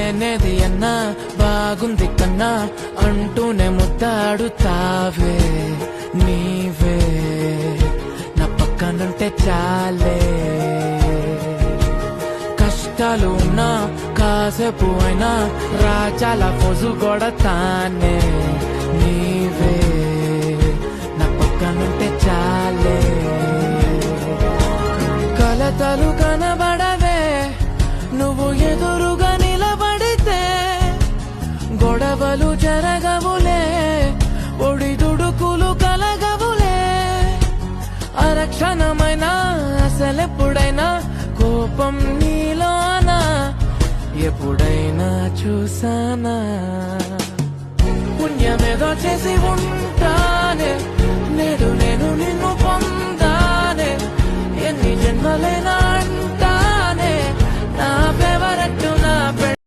లేనేది అన్నా బాగుంది కన్నా అంటూనే ముద్దాడుతావే నీవే నా పక్కనుంటే చాలే కష్టాలు ఉన్నా కాసేపు అయినా రాజాల ఫోజు కొడతానే నీవే నా పక్కనుంటే చాలే కలతలు కనబడవే నువ్వు ఎదురుగా నిలబడితే గొడవలు జరగవులే ఒడిదుడుకులు కలగవులే అరక్షణమైనా అసలెప్పుడైనా కోపం నీలోనా ఎప్పుడైనా చూసానా పుణ్యమేదో చేసి ఉంటానే నేడు నేను నిన్ను పొందానే ఎన్ని జన్మలైనా